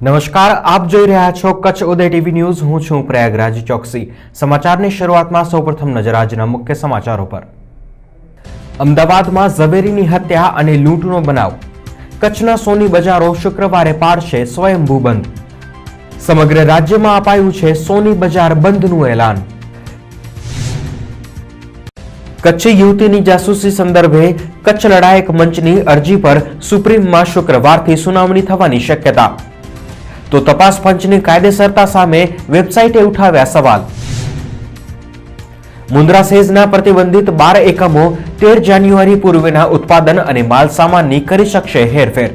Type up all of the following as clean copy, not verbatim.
નમસ્કાર, આપ જોઈ રહ્યા છો કચ્છ ઉદય ટીવી ન્યૂઝ। હું છું પ્રયાગરાજ ચોકસી। સમાચારની શરૂઆતમાં સૌપ્રથમ નજર આજના મુખ્ય સમાચારો પર। અમદાવાદમાં ઝવેરીની હત્યા અને લૂંટનો બનાવ। કચ્છના સોની બજારો શુક્રવારે પાડશે સ્વયંભૂ બંધ। સમગ્ર રાજ્યમાં અપાયું છે સોની બજાર બંધનું એલાન। કચ્છી યુવતીની જાસૂસી સંદર્ભે કચ્છ લડાયક મંચની અરજી પર સુપ્રીમમાં શુક્રવારથી સુનાવણી થવાની શક્યતા। તો તપાસ પંચની કાયદેસરતા સામે વેબસાઇટે ઉઠાવ્યા સવાલ। મુન્દ્રા સેઝના પ્રતિબંધિત 12 એકમો 13 જાન્યુઆરી પૂર્વેના ઉત્પાદન અને માલ સામાનની કરી શકશે હેરફેર।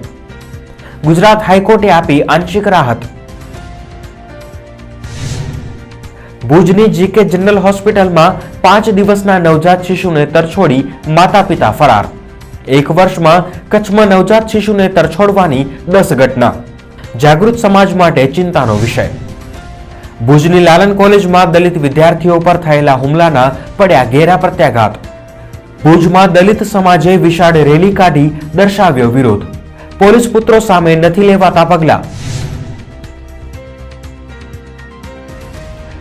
ગુજરાત હાઈકોર્ટે આપી આંશિક રાહત। ભુજની જીકે જનરલ હોસ્પિટલમાં 5 દિવસના નવજાત શિશુને તરછોડી માતા પિતા ફરાર। 1 વર્ષમાં કચ્છમાં નવજાત શિશુને તરછોડવાની 10 ઘટના। જાગૃત સમાજ માટે ચિંતાનો વિષય। ભુજની લાલન કોલેજમાં દલિત વિદ્યાર્થીઓ પર થયેલા હુમલાના પડ્યા ઘેરા પ્રત્યાઘાત। ભુજમાં દલિત સમાજે વિશાળ રેલી કાઢી દર્શાવ્યો વિરોધ। પોલીસ પુત્રો સામે નથી લેવાતા પગલાં।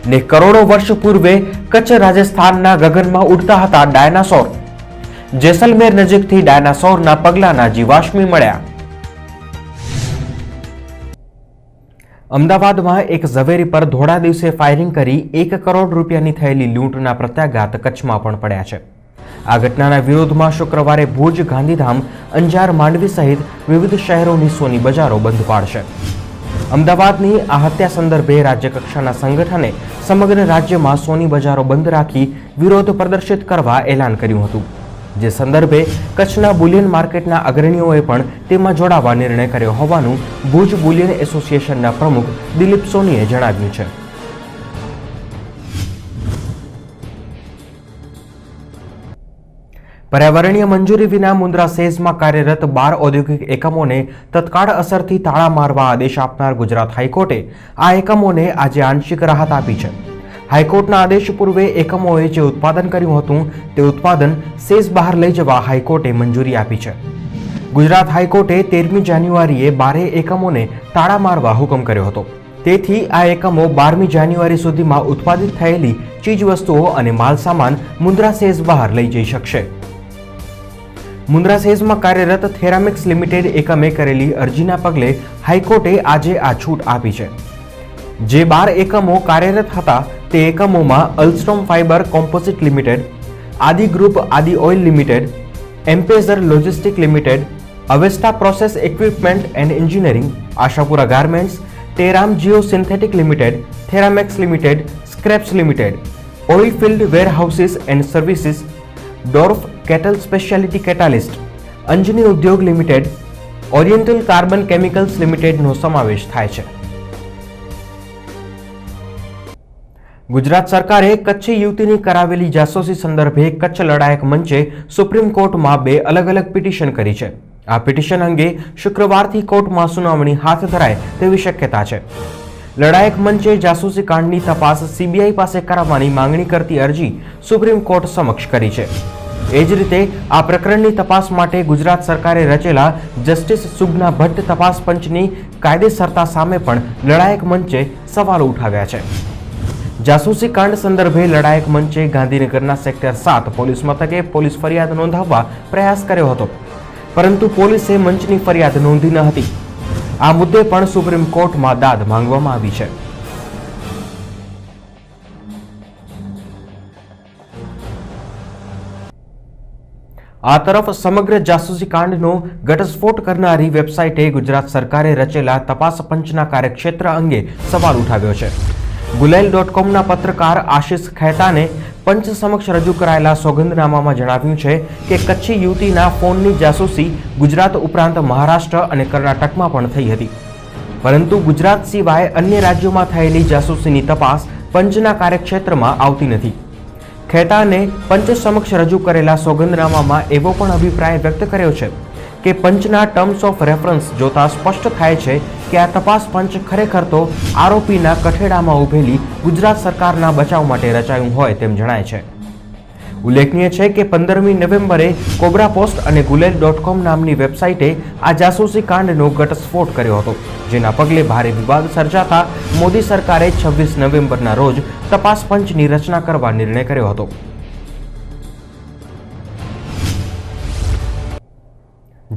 ને કરોડો વર્ષ પૂર્વે કચ્છ રાજસ્થાનના ગગનમાં ઉડતા હતા ડાયનાસોર। જેસલમેર નજીકથી ડાયનાસોરના પગલાના જીવાશ્મી મળ્યા। અમદાવાદમાં એક ઝવેરી પર ધોળા દિવસે ફાયરિંગ કરી 1 કરોડ રૂપિયાની થયેલી લૂંટના પ્રત્યાઘાત કચ્છમાં પણ પડ્યા છે। આ ઘટનાના વિરોધમાં શુક્રવારે ભુજ, ગાંધીધામ, અંજાર, માંડવી સહિત વિવિધ શહેરોની સોની બજારો બંધ પાડશે। અમદાવાદની આ હત્યા સંદર્ભે રાજ્યકક્ષાના સંગઠને સમગ્ર રાજ્યમાં સોની બજારો બંધ રાખી વિરોધ પ્રદર્શિત કરવા એલાન કર્યું હતું। જે સંદર્ભે કચ્છના બુલિયન માર્કેટના અગ્રણીઓએ પણ તેમાં જોડાવા નિર્ણય કર્યો હોવાનું ભુજ બુલિયન એસોસિએશનના પ્રમુખ દિલીપ સોનીએ જણાવ્યું છે। પર્યાવરણીય મંજૂરી વિના મુન્દ્રા સેઝમાં કાર્યરત 12 ઔદ્યોગિક એકમોને તત્કાળ અસરથી તાળા મારવા આદેશ આપનાર ગુજરાત હાઈકોર્ટે આ એકમોને આજે આંશિક રાહત આપી છે। હાઈકોર્ટના આદેશ પૂર્વે એકમોએ જે ઉત્પાદન કર્યું હતું તે ઉત્પાદન સેઝ બહાર લઈ જવા હાઈકોર્ટે મંજૂરી આપી છે। ગુજરાત હાઈકોર્ટે 13મી જાન્યુઆરીએ 12 એકમોને તાળા મારવા હુકમ કર્યો હતો। તેથી આ એકમો 12મી જાન્યુઆરી સુધીમાં ઉત્પાદિત થયેલી ચીજવસ્તુઓ અને માલસામાન મુન્દ્રા સેઝ બહાર લઈ જઈ શકશે। મુન્દ્રા સેઝમાં કાર્યરત થેરામિક્સ લિમિટેડ એકમે કરેલી અરજીના પગલે હાઈકોર્ટે આજે આ છૂટ આપી છે। જે 12 એકમો કાર્યરત હતા તે એકમોમાં Alstom fibre composite limited, Adi group Adi oil limited, Empezar logistic limited, Avesta process equipment and engineering, Ashapura garments, Terram geo synthetic limited, Thermax limited, scraps limited, oil field warehouses and services, Dorf Ketal speciality catalyst, Anjani Udyog limited, oriental carbon chemicals લિમિટેડનો સમાવેશ થાય છે। ગુજરાત સરકારે કચ્છી યુવતીની કરાવેલી જાસૂસી સંદર્ભે કચ્છ લડાયક મંચે supreme કોર્ટમાં 2 અલગ અલગ પિટિશન કરી છે। આ પિટિશન અંગે શુક્રવારથી કોર્ટમાં સુનાવણી હાથ ધરાય તેવી શક્યતા છે। લડાયક મંચે જાસૂસી કાંડની તપાસ સીબીઆઈ પાસે કરાવવાની માંગણી કરતી અરજી સુપ્રીમ કોર્ટ સમક્ષ કરી છે। એ જ રીતે આ પ્રકરણની તપાસ માટે ગુજરાત સરકારે રચેલા જસ્ટિસ સુગના ભટ્ટ તપાસ પંચની કાયદેસરતા સામે પણ લડાયક મંચે સવાલો ઉઠાવ્યા છે। જાસૂસી કાંડ સંદર્ભે લડાયક મંચે ગાંધીનગરના સેક્ટર 7 પોલીસ મથકે પોલીસ ફરિયાદ નોંધાવવા પ્રયાસ કર્યો હતો, પરંતુ પોલીસે મંચની ફરિયાદ નોંધી ન હતી। આ મુદ્દે પણ સુપ્રીમ કોર્ટમાં દાદ માંગવામાં આવી છે। આ તરફ સમગ્ર જાસૂસી કાંડનો ઘટસ્ફોટ કરનારી વેબસાઇટે ગુજરાત સરકારે રચેલા તપાસ પંચના કાર્યક્ષેત્ર અંગે સવાલ ઉઠાવ્યો છે। ગુલેલ.comના પત્રકાર આશિષ ખૈતાને પંચ સમક્ષ રજૂ કરાયેલા સોગંદનામામાં જણાવ્યું છે કે કચ્છી યુવતીના ફોનની જાસૂસી ગુજરાત ઉપરાંત મહારાષ્ટ્ર અને કર્ણાટકમાં પણ થઈ હતી, પરંતુ ગુજરાત સિવાય અન્ય રાજ્યોમાં થયેલી જાસૂસીની તપાસ પંચના કાર્યક્ષેત્રમાં આવતી નથી। ખૈતાને પંચ સમક્ષ રજૂ કરેલા સોગંદનામામાં એવો પણ અભિપ્રાય વ્યક્ત કર્યો છે કે પંચના ટર્મ્સ ઓફ રેફરન્સ જોતા સ્પષ્ટ થાય છે કે આ તપાસ પંચ ખરેખર તો આરોપીના કઠેડામાં ઉભેલી ગુજરાત સરકારના બચાવ માટે રચાયું હોય તેમ જણાય છે। ઉલ્લેખનીય છે કે 15મી નવેમ્બરે કોબ્રા પોસ્ટ અને ગુલેલ.com નામની વેબસાઇટે આ જાસૂસી કાંડનો ઘટસ્ફોટ કર્યો હતો, જેના પગલે ભારે વિવાદ સર્જાતા મોદી સરકારે 26 નવેમ્બરના રોજ તપાસ પંચની રચના કરવા નિર્ણય કર્યો હતો.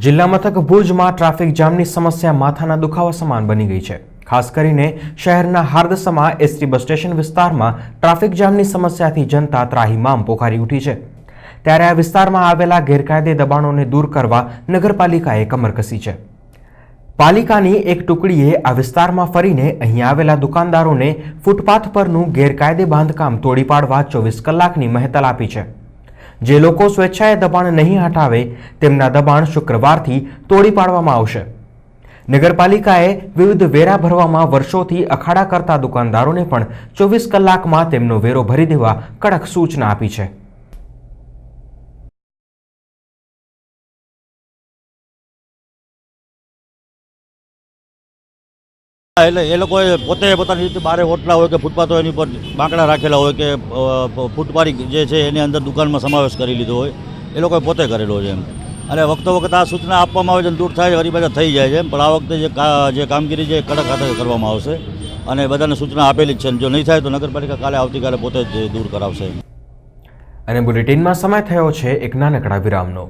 જિલ્લા મથક ભુજમાં ટ્રાફિક જામની સમસ્યા માથાના દુખાવા સમાન બની ગઈ છે. ખાસ કરીને શહેરના હાર્દસમા એસટી બસ સ્ટેશન વિસ્તારમાં ટ્રાફિક જામની સમસ્યાથી જનતા ત્રાહિમામ પોકારી ઉઠી છે. ત્યારે આ વિસ્તારમાં આવેલા ગેરકાયદે દબાણોને દૂર કરવા નગરપાલિકાએ કમર કસી છે. પાલિકાની એક ટુકડીએ આ વિસ્તારમાં ફરીને અહીં આવેલા દુકાનદારોને ફૂટપાથ પરનું ગેરકાયદે બાંધકામ તોડી પાડવા 24 કલાકની મહેતલ આપી છે. જે લોકો સ્વેચ્છાએ દબાણ નહીં હટાવે તેમના દબાણ શુક્રવારથી તોડી પાડવામાં આવશે. નગરપાલિકાએ વિવિધ વેરા ભરવામાં વર્ષોથી અખાડા કરતા દુકાનદારોને પણ 24 કલાકમાં તેમનો વેરો ભરી દેવા કડક સૂચના આપી છે. એટલે એ લોકોએ પોતે પોતાની રીતે બારે હોટલા હોય કે ફૂટપાથ હોય એની પર બાંકડા રાખેલા હોય કે ફૂટપારી જે છે એની અંદર દુકાનમાં સમાવેશ કરી લીધો હોય, એ લોકોએ પોતે કરેલો છે એમ. અને વખતો વખત આ સૂચના આપવામાં આવે છે, દૂર થાય વળી પાછા થઈ જાય છે. પણ આ વખતે જે કામગીરી છે કડક હાથે કરવામાં આવશે અને બધાને સૂચના આપેલી જ છે. જો નહીં થાય તો નગરપાલિકા કાલે આવતીકાલે પોતે જ દૂર કરાવશે. અને બુલેટિનમાં સમય થયો છે એક નાનકડા વિરામનો.